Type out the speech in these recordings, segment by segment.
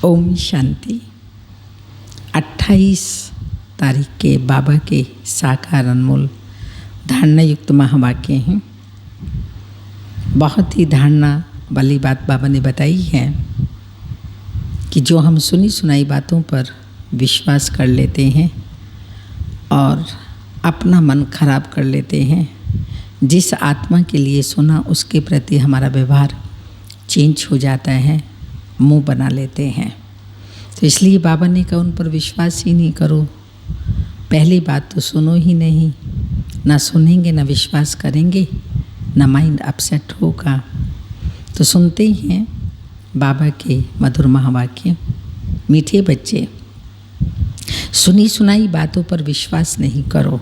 ओम शांति। 28 तारीख के बाबा के साकार अनमोल धारणा युक्त महावाक्य हैं। बहुत ही धारणा वाली बात बाबा ने बताई है कि जो हम सुनी सुनाई बातों पर विश्वास कर लेते हैं और अपना मन खराब कर लेते हैं, जिस आत्मा के लिए सुना उसके प्रति हमारा व्यवहार चेंज हो जाता है, मुंह बना लेते हैं। तो इसलिए बाबा ने कहा उन पर विश्वास ही नहीं करो। पहली बात तो सुनो ही नहीं, ना सुनेंगे ना विश्वास करेंगे, ना माइंड अपसेट होगा। तो सुनते ही हैं बाबा के मधुर महावाक्य। मीठे बच्चे, सुनी सुनाई बातों पर विश्वास नहीं करो।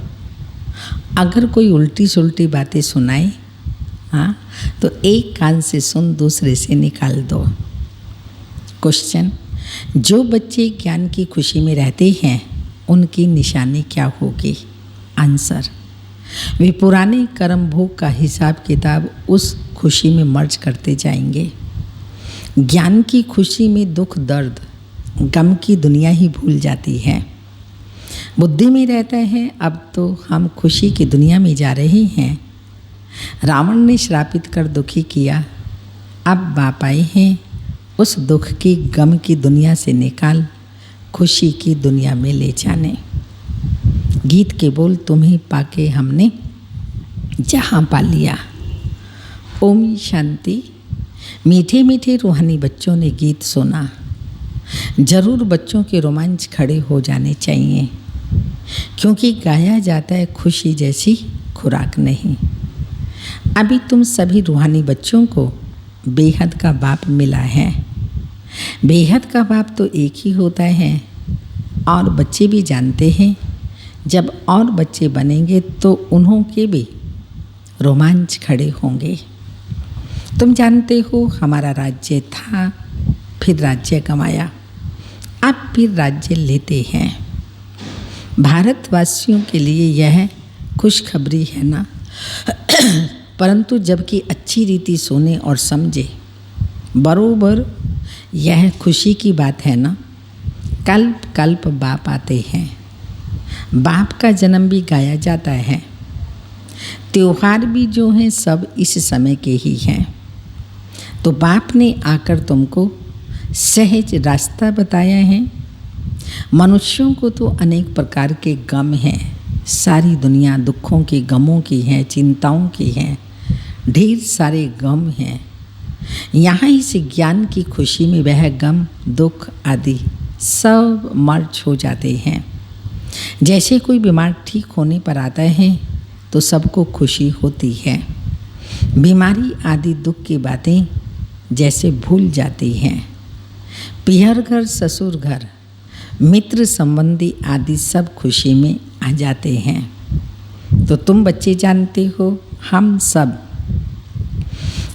अगर कोई उल्टी सुलटी बातें सुनाए तो एक कान से सुन दूसरे से निकाल दो। क्वेश्चन, जो बच्चे ज्ञान की खुशी में रहते हैं उनकी निशानी क्या होगी? आंसर, वे पुराने कर्म भोग का हिसाब किताब उस खुशी में मर्ज करते जाएंगे। ज्ञान की खुशी में दुख दर्द गम की दुनिया ही भूल जाती है। बुद्धि में रहता है अब तो हम खुशी की दुनिया में जा रहे हैं। रावण ने श्रापित कर दुखी किया, अब बाप आए हैं उस दुख की गम की दुनिया से निकाल खुशी की दुनिया में ले जाने। गीत के बोल, तुम्हें पाके हमने जहाँ पा लिया। ओम शांति। मीठे मीठे रूहानी बच्चों ने गीत सुना। जरूर बच्चों के रोमांच खड़े हो जाने चाहिए, क्योंकि गाया जाता है खुशी जैसी खुराक नहीं। अभी तुम सभी रूहानी बच्चों को बेहद का बाप मिला है। बेहद का बाप तो एक ही होता है और बच्चे भी जानते हैं जब और बच्चे बनेंगे तो उन्हों के भी रोमांच खड़े होंगे। तुम जानते हो हमारा राज्य था, फिर राज्य गंवाया, अब फिर राज्य लेते हैं। भारतवासियों के लिए यह खुशखबरी है ना, परंतु जबकि अच्छी रीति सुने और समझे, बरोबर यह खुशी की बात है ना। कल्प कल्प बाप आते हैं, बाप का जन्म भी गाया जाता है। त्योहार भी जो हैं सब इस समय के ही हैं। तो बाप ने आकर तुमको सहज रास्ता बताया है। मनुष्यों को तो अनेक प्रकार के गम हैं, सारी दुनिया दुखों की गमों की है, चिंताओं की है, ढेर सारे गम हैं। यहाँ इस ज्ञान की खुशी में वह गम दुख आदि सब मर्ज हो जाते हैं। जैसे कोई बीमार ठीक होने पर आता है तो सबको खुशी होती है। बीमारी आदि दुख की बातें जैसे भूल जाती हैं। पियर घर ससुर घर मित्र संबंधी आदि सब खुशी में आ जाते हैं। तो तुम बच्चे जानते हो हम सब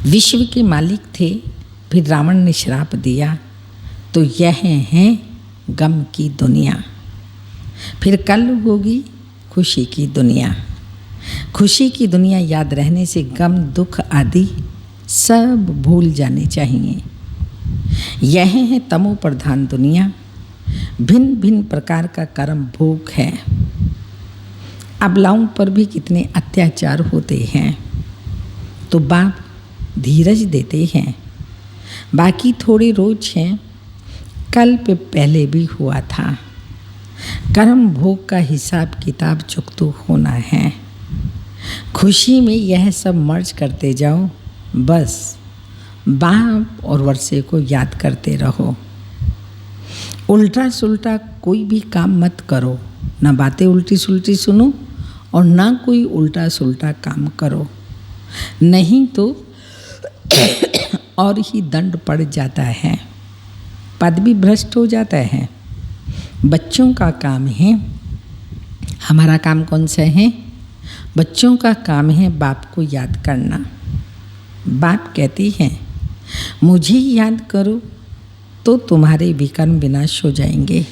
विश्व के मालिक थे, फिर रावण ने श्राप दिया, तो यह है गम की दुनिया। फिर कल होगी खुशी की दुनिया। खुशी की दुनिया याद रहने से गम दुख आदि सब भूल जाने चाहिए। यह है तमो प्रधान दुनिया, भिन्न भिन्न प्रकार का कर्म भोग है। अबलाओं पर भी कितने अत्याचार होते हैं, तो बाप धीरज देते हैं। बाकी थोड़े रोज हैं, कल पे पहले भी हुआ था। कर्म भोग का हिसाब किताब चुकता होना है। खुशी में यह सब मर्ज करते जाओ, बस बाप और वर्षे को याद करते रहो। उल्टा सुल्टा कोई भी काम मत करो, ना बातें उल्टी सुल्टी सुनो और ना कोई उल्टा सुल्टा काम करो, नहीं तो और ही दंड पड़ जाता है, पद भी भ्रष्ट हो जाता है। बच्चों का काम है, हमारा काम कौन सा है? बच्चों का काम है बाप को याद करना। बाप कहती हैं मुझे याद करो तो तुम्हारे विकर्म विनाश हो जाएंगे,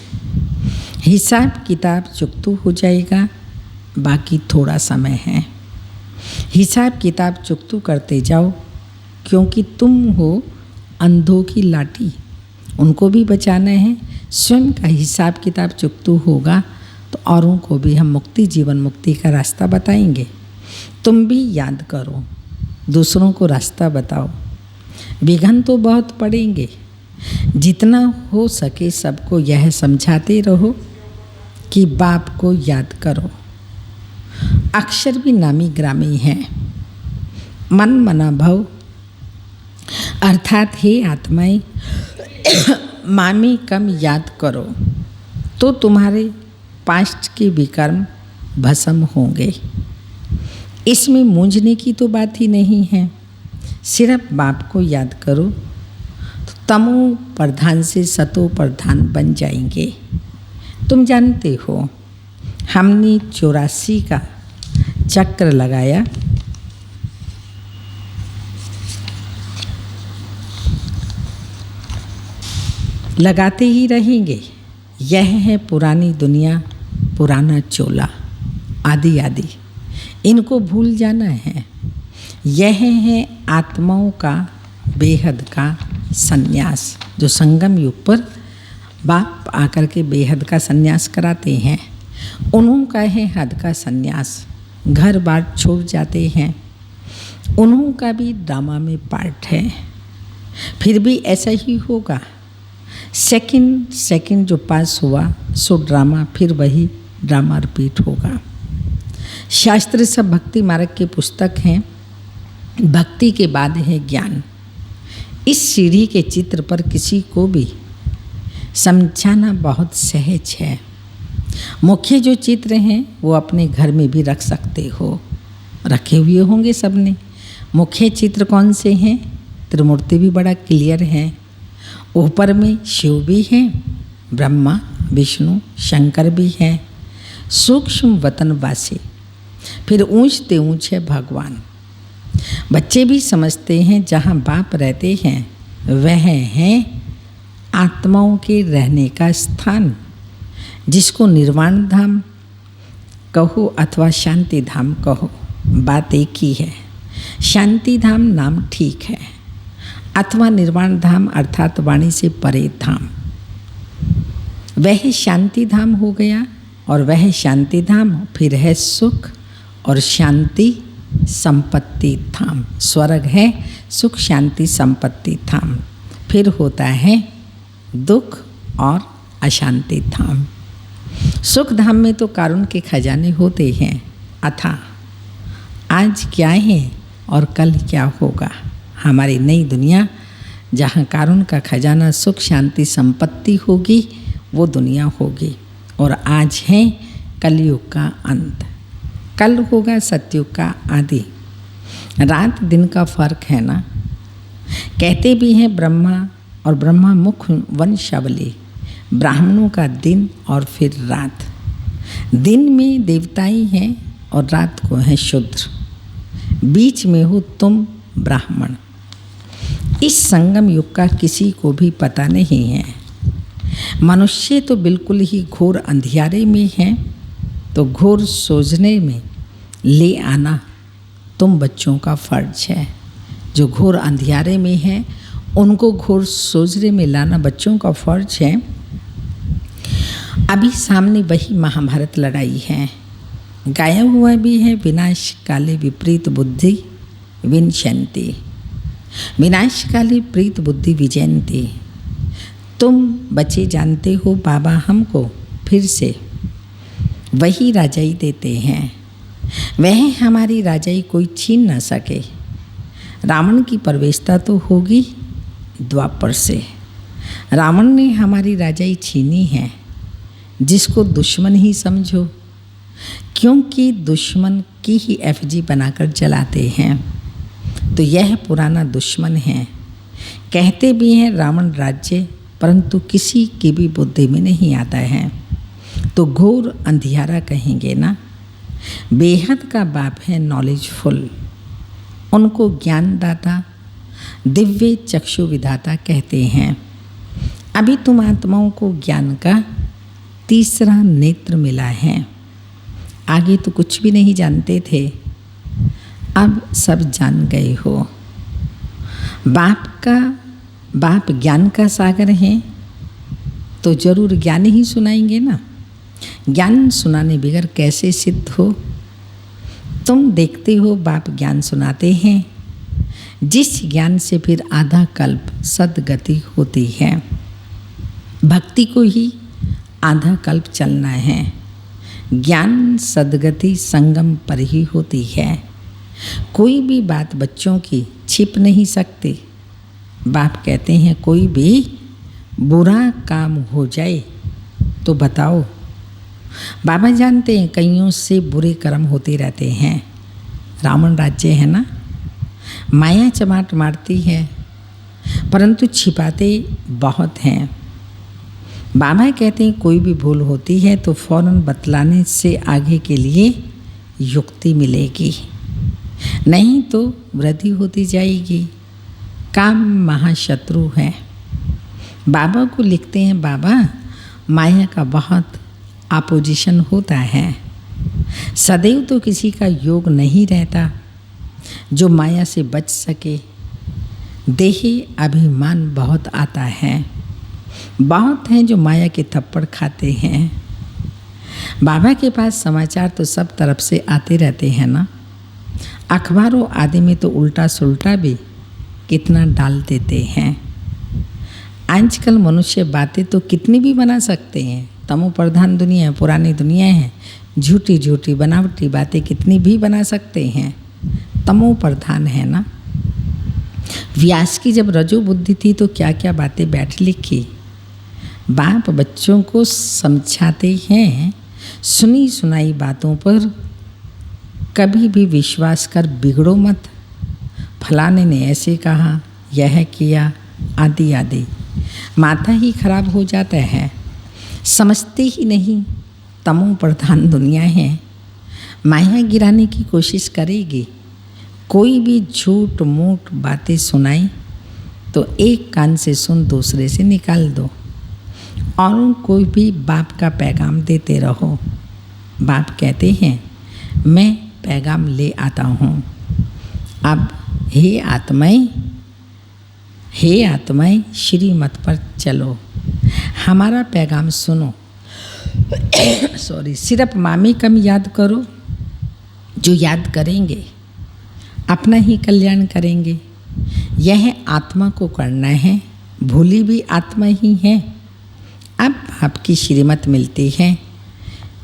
हिसाब किताब चुकता हो जाएगा। बाकी थोड़ा समय है, हिसाब किताब चुकता करते जाओ, क्योंकि तुम हो अंधों की लाठी उनको भी बचाना है। स्वयं का हिसाब किताब चुकतू होगा तो औरों को भी हम मुक्ति, जीवन मुक्ति का रास्ता बताएंगे। तुम भी याद करो, दूसरों को रास्ता बताओ। विघ्न तो बहुत पड़ेंगे, जितना हो सके सबको यह समझाते रहो कि बाप को याद करो। अक्षर भी नामी ग्रामी हैं। मन मना भव अर्थात हे आत्माएं मामी कम याद करो तो तुम्हारे पास्ट के विकर्म भस्म होंगे। इसमें मूंझने की तो बात ही नहीं है। सिर्फ बाप को याद करो तो तमो प्रधान से सतो प्रधान बन जाएंगे। तुम जानते हो हमने 84 का चक्र लगाया। लगाते ही रहेंगे। यह है पुरानी दुनिया, पुराना चोला, आदि आदि। इनको भूल जाना है। यह है आत्माओं का बेहद का संन्यास, जो संगम युग पर बाप आकर के बेहद का संन्यास कराते हैं। उन्हों का है हद का संन्यास, घर बार छोड़ जाते हैं। उन्हों का भी ड्रामा में पार्ट है। फिर भी ऐसा ही होगा। सेकंड जो पास हुआ सो ड्रामा, फिर वही ड्रामा रिपीट होगा। शास्त्र सब भक्ति मार्ग के पुस्तक हैं। भक्ति के बाद है ज्ञान। इस सीढ़ी के चित्र पर किसी को भी समझाना बहुत सहज है। मुख्य जो चित्र हैं वो अपने घर में भी रख सकते हो, रखे हुए होंगे सबने। मुख्य चित्र कौन से हैं? त्रिमूर्ति भी बड़ा क्लियर है। ऊपर में शिव भी हैं, ब्रह्मा विष्णु शंकर भी हैं, सूक्ष्म वतनवासी। फिर ऊंच ते ऊंच है भगवान। बच्चे भी समझते हैं जहाँ बाप रहते हैं वह है आत्माओं के रहने का स्थान, जिसको निर्वाण धाम कहो अथवा शांति धाम कहो, बात एक ही है। शांति धाम नाम ठीक है, अथवा निर्वाण धाम अर्थात वाणी से परे धाम, वह शांति धाम हो गया। और वह शांति धाम फिर है सुख और शांति संपत्ति धाम। स्वर्ग है सुख शांति संपत्ति धाम। फिर होता है दुख और अशांति धाम। सुख धाम में तो कारुण्य के खजाने होते हैं अथा आज क्या है और कल क्या होगा। हमारी नई दुनिया जहाँ कारुण्य का खजाना सुख शांति संपत्ति होगी वो दुनिया होगी। और आज है कलयुग का अंत, कल होगा सतयुग का आदि। रात दिन का फर्क है ना। कहते भी हैं ब्रह्मा और ब्रह्मा मुख वंशावली, ब्राह्मणों का दिन और फिर रात। दिन में देवताई हैं और रात को है शूद्र। बीच में हो तुम ब्राह्मण। इस संगम युग का किसी को भी पता नहीं है। मनुष्य तो बिल्कुल ही घोर अंधियारे में है, तो घोर सोचने में ले आना तुम बच्चों का फर्ज है। जो घोर अंधियारे में है उनको घोर सोचने में लाना बच्चों का फर्ज है। अभी सामने वही महाभारत लड़ाई है। गाया हुआ भी है विनाश काले विपरीत बुद्धि विनशन्ति, विनाश काले प्रीत बुद्धि विजयंती। तुम बच्चे जानते हो बाबा हमको फिर से वही राजाई देते हैं। वह हमारी राजाई कोई छीन ना सके। रावण की प्रवेशता तो होगी द्वापर से। रावण ने हमारी राजाई छीनी है, जिसको दुश्मन ही समझो, क्योंकि दुश्मन की ही एफजी बनाकर चलाते हैं। तो यह पुराना दुश्मन है। कहते भी हैं रावण राज्य, परंतु किसी की भी बुद्धि में नहीं आता है, तो घोर अंधियारा कहेंगे ना। बेहद का बाप है नॉलेजफुल, उनको ज्ञानदाता दिव्य चक्षु विधाता कहते हैं। अभी तुम आत्माओं को ज्ञान का तीसरा नेत्र मिला है। आगे तो कुछ भी नहीं जानते थे, अब सब जान गए हो। बाप का बाप ज्ञान का सागर हैं तो जरूर ज्ञान ही सुनाएंगे ना। ज्ञान सुनाने बगैर कैसे सिद्ध हो। तुम देखते हो बाप ज्ञान सुनाते हैं, जिस ज्ञान से फिर आधा कल्प सद्गति होती है। भक्ति को ही आधा कल्प चलना है। ज्ञान सद्गति संगम पर ही होती है। कोई भी बात बच्चों की छिप नहीं सकती। बाप कहते हैं कोई भी बुरा काम हो जाए तो बताओ। बाबा जानते हैं कईयों से बुरे कर्म होते रहते हैं। रावण राज्य है ना, माया चमाट मारती है परंतु छिपाते बहुत हैं। बाबा कहते हैं कोई भी भूल होती है तो फौरन बतलाने से आगे के लिए युक्ति मिलेगी, नहीं तो वृद्धि होती जाएगी। काम महाशत्रु है। बाबा को लिखते हैं बाबा माया का बहुत अपोजिशन होता है। सदैव तो किसी का योग नहीं रहता जो माया से बच सके। देही अभिमान बहुत आता है। बहुत हैं जो माया के थप्पड़ खाते हैं। बाबा के पास समाचार तो सब तरफ से आते रहते हैं ना। अखबारों आदि में तो उल्टा सुल्टा भी कितना डाल देते हैं। आजकल मनुष्य बातें तो कितनी भी बना सकते हैं। तमो प्रधान दुनिया है, पुरानी दुनिया है। झूठी झूठी बनावटी बातें कितनी भी बना सकते हैं। तमो प्रधान है ना। व्यास की जब रजो बुद्धि थी तो क्या क्या बातें बैठ लिखी। बाप बच्चों को समझाते हैं सुनी सुनाई बातों पर कभी भी विश्वास कर बिगड़ो मत। फलाने ने ऐसे कहा, यह किया, आदि आदि। माथा ही खराब हो जाता है। समझते ही नहीं। तमो प्रधान दुनिया है। माया गिराने की कोशिश करेगी। कोई भी झूठ मूठ बातें सुनाई तो एक कान से सुन दूसरे से निकाल दो। और कोई भी बाप का पैगाम देते रहो। बाप कहते हैं मैं पैगाम ले आता हूँ। अब हे आत्माएं श्रीमत पर चलो, हमारा पैगाम सुनो। सिर्फ मामी कम याद करो। जो याद करेंगे अपना ही कल्याण करेंगे। यह आत्मा को करना है। भूली भी आत्मा ही है। अब आपकी श्रीमत मिलती है।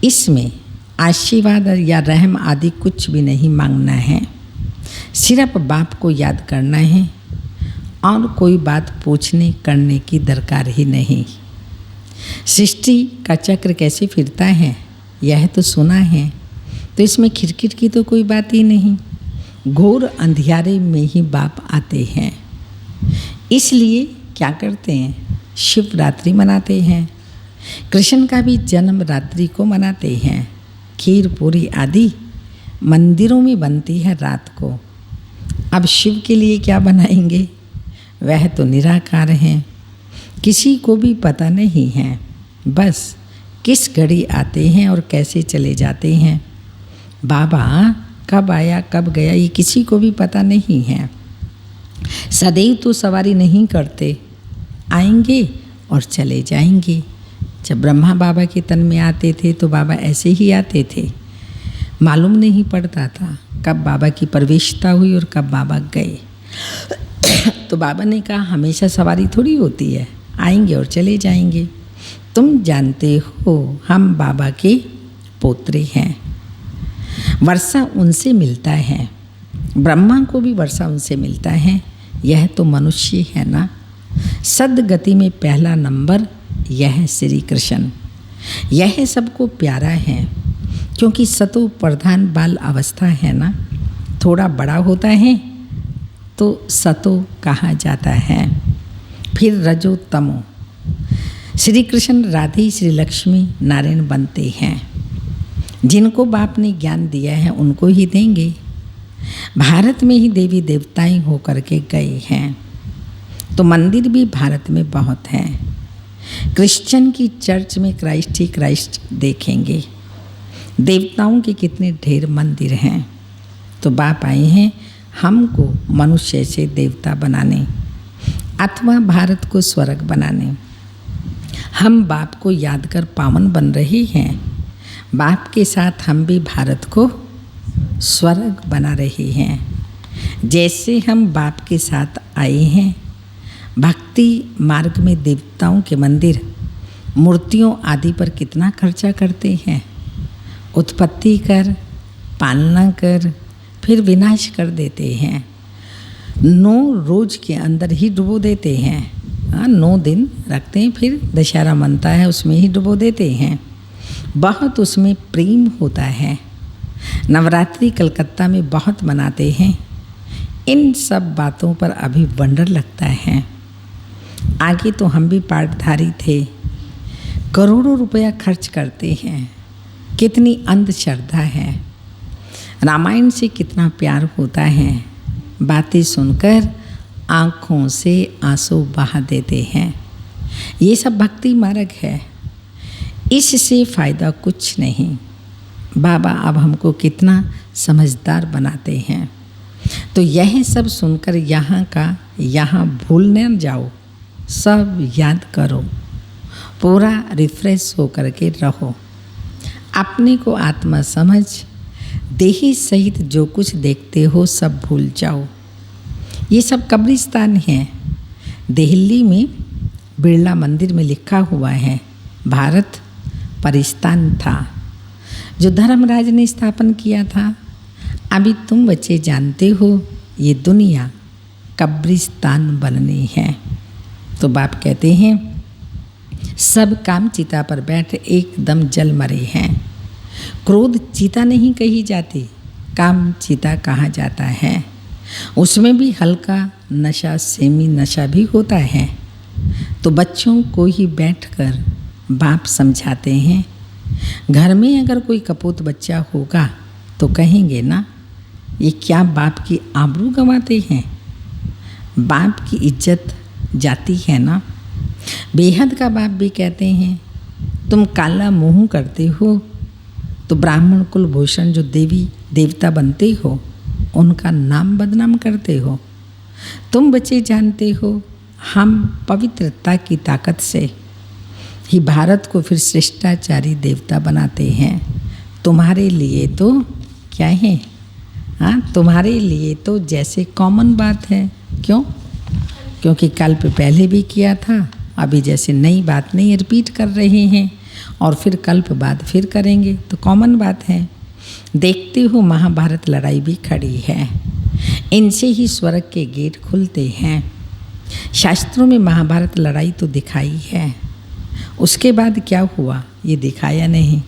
इसमें आशीर्वाद या रहम आदि कुछ भी नहीं मांगना है। सिर्फ बाप को याद करना है और कोई बात पूछने करने की दरकार ही नहीं। सृष्टि का चक्र कैसे फिरता है यह तो सुना है, तो इसमें खिरकिट की तो कोई बात ही नहीं। घोर अंधियारे में ही बाप आते हैं। इसलिए क्या करते हैं, शिवरात्रि मनाते हैं। कृष्ण का भी जन्म रात्रि को मनाते हैं। खीर पूरी आदि मंदिरों में बनती है रात को। अब शिव के लिए क्या बनाएंगे, वह तो निराकार हैं। किसी को भी पता नहीं है, बस किस घड़ी आते हैं और कैसे चले जाते हैं। बाबा कब आया कब गया ये किसी को भी पता नहीं है। सदैव तो सवारी नहीं करते, आएंगे और चले जाएंगे। जब ब्रह्मा बाबा के तन में आते थे तो बाबा ऐसे ही आते थे। मालूम नहीं पड़ता था कब बाबा की प्रवेशता हुई और कब बाबा गए। तो बाबा ने कहा हमेशा सवारी थोड़ी होती है, आएंगे और चले जाएंगे। तुम जानते हो हम बाबा के पोत्रे हैं। वर्षा उनसे मिलता है, ब्रह्मा को भी वर्षा उनसे मिलता है। यह तो मनुष्य है ना। सद्गति में पहला नंबर यह श्री कृष्ण। यह सबको प्यारा है क्योंकि सतो प्रधान बाल अवस्था है ना। थोड़ा बड़ा होता है तो सतो कहा जाता है, फिर रजो तमो। श्री कृष्ण राधे श्री लक्ष्मी नारायण बनते हैं। जिनको बाप ने ज्ञान दिया है उनको ही देंगे। भारत में ही देवी देवताएं होकर के गए हैं, तो मंदिर भी भारत में बहुत हैं। क्रिश्चियन की चर्च में क्राइस्ट ही क्राइस्ट देखेंगे। देवताओं के कितने ढेर मंदिर हैं। तो बाप आए हैं हमको मनुष्य से देवता बनाने। अथवा भारत को स्वर्ग बनाने। हम बाप को याद कर पावन बन रहे हैं। बाप के साथ हम भी भारत को स्वर्ग बना रहे हैं। जैसे हम बाप के साथ आए हैं, भक्ति मार्ग में देवताओं के मंदिर, मूर्तियों आदि पर कितना खर्चा करते हैं। उत्पत्ति कर, पालना कर, फिर विनाश कर देते हैं। 9 रोज के अंदर ही डुबो देते हैं। 9 दिन रखते हैं, फिर दशहरा मनता है उसमें ही डुबो देते हैं। बहुत उसमें प्रेम होता है। नवरात्रि कलकत्ता में बहुत मनाते हैं। इन सब बातों पर अभी वंडर लगता है। आगे तो हम भी पाठधारी थे, करोड़ों रुपया खर्च करते हैं। कितनी अंधश्रद्धा है। रामायण से कितना प्यार होता है। बातें सुनकर आँखों से आंसू बहा देते हैं। ये सब भक्ति मार्ग है। इससे फ़ायदा कुछ नहीं। बाबा अब हमको कितना समझदार बनाते हैं। तो यह सब सुनकर यहाँ का यहाँ भूल न जाओ, सब याद करो, पूरा रिफ्रेश होकर के रहो। अपने को आत्मा समझ, देही सहित जो कुछ देखते हो सब भूल जाओ। ये सब कब्रिस्तान है। दिल्ली में बिरला मंदिर में लिखा हुआ है, भारत परिस्तान था जो धर्मराज ने स्थापन किया था। अभी तुम बच्चे जानते हो ये दुनिया कब्रिस्तान बननी है। तो बाप कहते हैं सब काम चिता पर बैठ एकदम जल मरे हैं। क्रोध चिता नहीं कही जाती, काम चिता कहा जाता है। उसमें भी हल्का नशा, सेमी नशा भी होता है। तो बच्चों को ही बैठकर बाप समझाते हैं। घर में अगर कोई कपूत बच्चा होगा तो कहेंगे ना, ये क्या बाप की आबरू गंवाते हैं, बाप की इज्जत जाती है ना। बेहद का बाप भी कहते हैं तुम काला मुँह करते हो तो ब्राह्मण कुल भूषण जो देवी देवता बनते हो उनका नाम बदनाम करते हो। तुम बच्चे जानते हो हम पवित्रता की ताकत से ही भारत को फिर श्रेष्ठाचारी देवता बनाते हैं। तुम्हारे लिए तो क्या है, हाँ तुम्हारे लिए तो जैसे कॉमन बात है। क्यों? क्योंकि कल्प पहले भी किया था, अभी जैसे नई बात नहीं रिपीट कर रहे हैं और फिर कल्प बाद फिर करेंगे, तो कॉमन बात है। देखते हो महाभारत लड़ाई भी खड़ी है। इनसे ही स्वर्ग के गेट खुलते हैं। शास्त्रों में महाभारत लड़ाई तो दिखाई है, उसके बाद क्या हुआ ये दिखाया नहीं।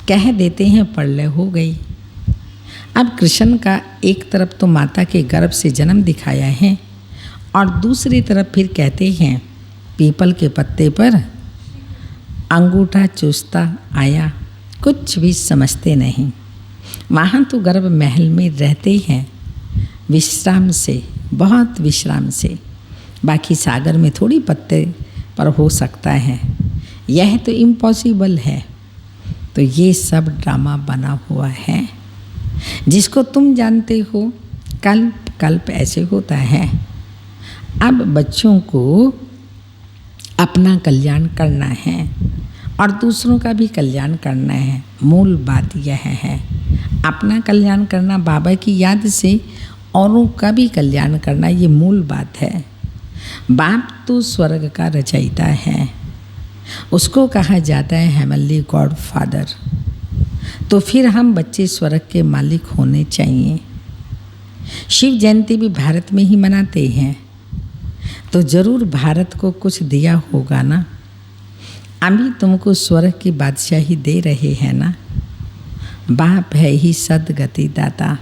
कह देते हैं प्रलय हो गई। अब कृष्ण का एक तरफ तो माता के गर्भ से जन्म दिखाया है और दूसरी तरफ फिर कहते हैं पीपल के पत्ते पर अंगूठा चूसता आया। कुछ भी समझते नहीं। वहाँ तो गर्भ महल में रहते हैं विश्राम से, बहुत विश्राम से। बाकी सागर में थोड़ी पत्ते पर हो सकता है, यह तो इम्पॉसिबल है। तो ये सब ड्रामा बना हुआ है जिसको तुम जानते हो। कल्प कल्प ऐसे होता है। अब बच्चों को अपना कल्याण करना है और दूसरों का भी कल्याण करना है। मूल बात यह है, अपना कल्याण करना, बाबा की याद से औरों का भी कल्याण करना, ये मूल बात है। बाप तो स्वर्ग का रचयिता है, उसको कहा जाता है हेवनली गॉड फादर। तो फिर हम बच्चे स्वर्ग के मालिक होने चाहिए। शिव जयंती भी भारत में ही मनाते हैं, तो ज़रूर भारत को कुछ दिया होगा ना। अभी तुमको स्वर्ग की बादशाही दे रहे हैं ना। बाप है ही सदगति दाता,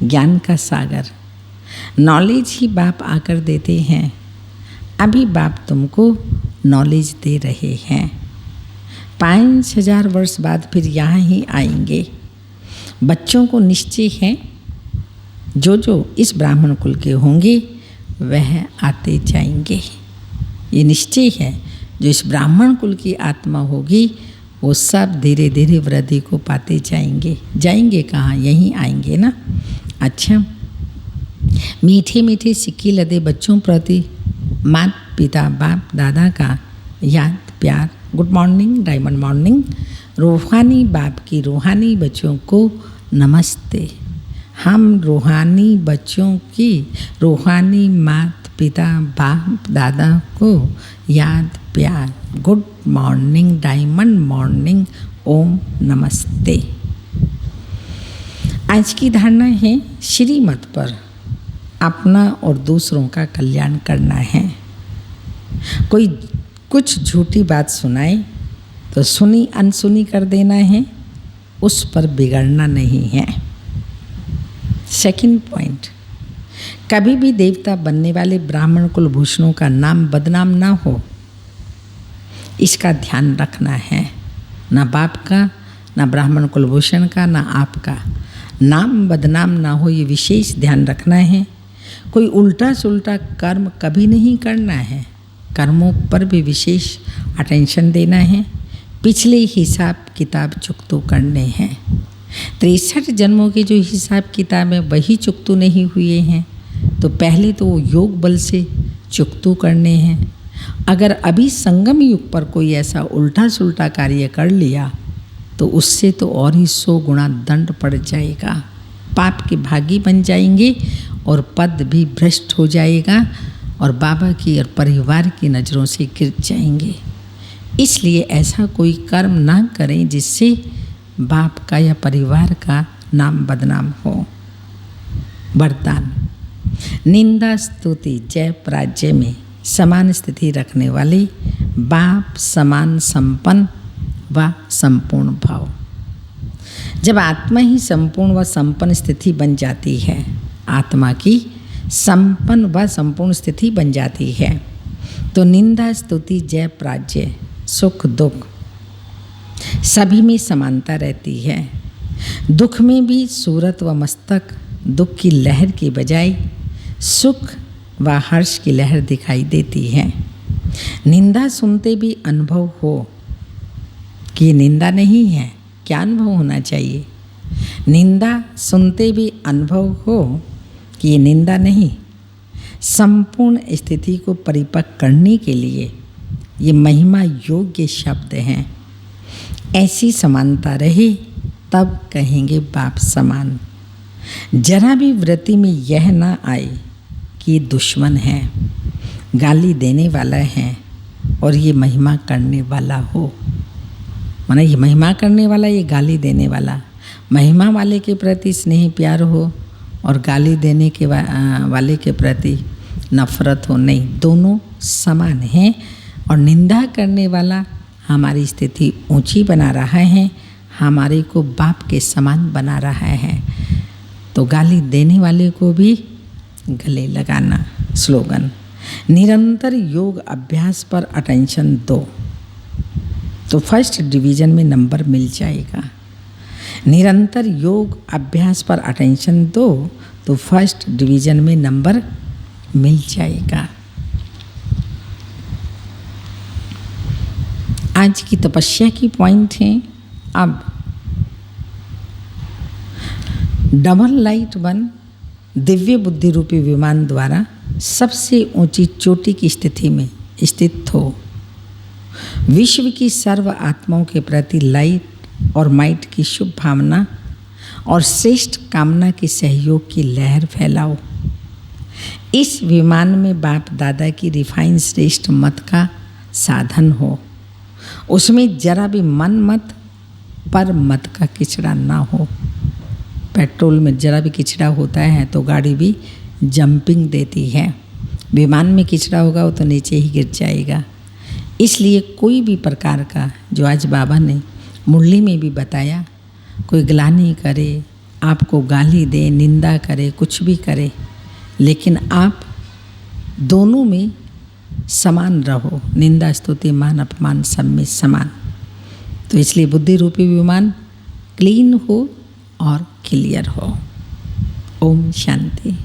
ज्ञान का सागर। नॉलेज ही बाप आकर देते हैं। अभी बाप तुमको नॉलेज दे रहे हैं। 5000 वर्ष बाद फिर यहाँ ही आएंगे। बच्चों को निश्चय है जो जो इस ब्राह्मण कुल के होंगे वह आते जाएंगे। ये निश्चय है, जो इस ब्राह्मण कुल की आत्मा होगी वो सब धीरे धीरे वृद्धि को पाते जाएंगे। जाएंगे कहाँ, यहीं आएंगे ना। अच्छा, मीठे मीठे सिक्के लदे बच्चों प्रति माता पिता बाप दादा का याद प्यार। Good morning, diamond morning. रूहानी बाप की रूहानी बच्चों को नमस्ते। हम रूहानी बच्चों की रूहानी माता पिता बाप दादा को याद प्यार। Good morning, diamond morning. ओम नमस्ते। आज की धारणा है श्रीमत पर अपना और दूसरों का कल्याण करना है। कोई कुछ झूठी बात सुनाए तो सुनी अनसुनी कर देना है, उस पर बिगड़ना नहीं है। सेकंड पॉइंट, कभी भी देवता बनने वाले ब्राह्मण कुलभूषणों का नाम बदनाम ना हो, इसका ध्यान रखना है। ना बाप का, ना ब्राह्मण कुलभूषण का, ना आपका नाम बदनाम ना हो, ये विशेष ध्यान रखना है। कोई उल्टा सुल्टा कर्म कभी नहीं करना है। कर्मों पर भी विशेष अटेंशन देना है। पिछले हिसाब किताब चुकतो करने हैं। 63 जन्मों के जो हिसाब किताब है वही चुकतो नहीं हुए हैं, तो पहले तो वो योग बल से चुकतो करने हैं। अगर अभी संगम युग पर कोई ऐसा उल्टा सुल्टा कार्य कर लिया तो उससे तो और ही 100 गुना दंड पड़ जाएगा। पाप के भागी बन जाएंगे और पद भी भ्रष्ट हो जाएगा और बाबा की और परिवार की नज़रों से गिर जाएंगे। इसलिए ऐसा कोई कर्म ना करें जिससे बाप का या परिवार का नाम बदनाम हो। वरदान, निंदा स्तुति जय पराजय में समान स्थिति रखने वाले बाप समान संपन्न व संपूर्ण भाव। जब आत्मा ही संपूर्ण व संपन्न स्थिति बन जाती है, आत्मा की संपन्न व संपूर्ण स्थिति बन जाती है, तो निंदा स्तुति जय पराजय सुख दुख सभी में समानता रहती है। दुख में भी सूरत व मस्तक दुख की लहर के बजाय सुख व हर्ष की लहर दिखाई देती है। निंदा सुनते भी अनुभव हो कि निंदा नहीं है, क्या अनुभव होना चाहिए? निंदा सुनते भी अनुभव हो कि ये निंदा नहीं। संपूर्ण स्थिति को परिपक्व करने के लिए ये महिमा योग्य शब्द हैं। ऐसी समानता रहे तब कहेंगे बाप समान। जरा भी वृत्ति में यह ना आए कि ये दुश्मन है, गाली देने वाला है और ये महिमा करने वाला हो। माना ये महिमा करने वाला, ये गाली देने वाला। महिमा वाले के प्रति स्नेह प्यार हो और गाली देने के वाले के प्रति नफरत हो, नहीं, दोनों समान हैं। और निंदा करने वाला हमारी स्थिति ऊंची बना रहा है, हमारे को बाप के समान बना रहा है, तो गाली देने वाले को भी गले लगाना। स्लोगन, निरंतर योग अभ्यास पर अटेंशन दो तो फर्स्ट डिवीज़न में नंबर मिल जाएगा। निरंतर योग अभ्यास पर अटेंशन दो तो फर्स्ट डिवीज़न में नंबर मिल जाएगा। आज की तपस्या की पॉइंट है, अब डबल लाइट वन दिव्य बुद्धि रूपी विमान द्वारा सबसे ऊंची चोटी की स्थिति में स्थित हो। विश्व की सर्व आत्माओं के प्रति लाइट और माइट की शुभ भावना और श्रेष्ठ कामना के सहयोग की लहर फैलाओ। इस विमान में बाप दादा की रिफाइन श्रेष्ठ मत का साधन हो। उसमें जरा भी मन मत पर मत का किचड़ा ना हो। पेट्रोल में जरा भी किचड़ा होता है तो गाड़ी भी जंपिंग देती है। विमान में किचड़ा होगा वो तो नीचे ही गिर जाएगा। इसलिए कोई भी प्रकार का, जो आज बाबा ने मुरली में भी बताया, कोई ग्लानि करे, आपको गाली दे, निंदा करे, कुछ भी करे, लेकिन आप दोनों में समान रहो। निंदा स्तुति मान अपमान सब में समान। तो इसलिए बुद्धि रूपी विमान क्लीन हो और क्लियर हो। ओम शांति।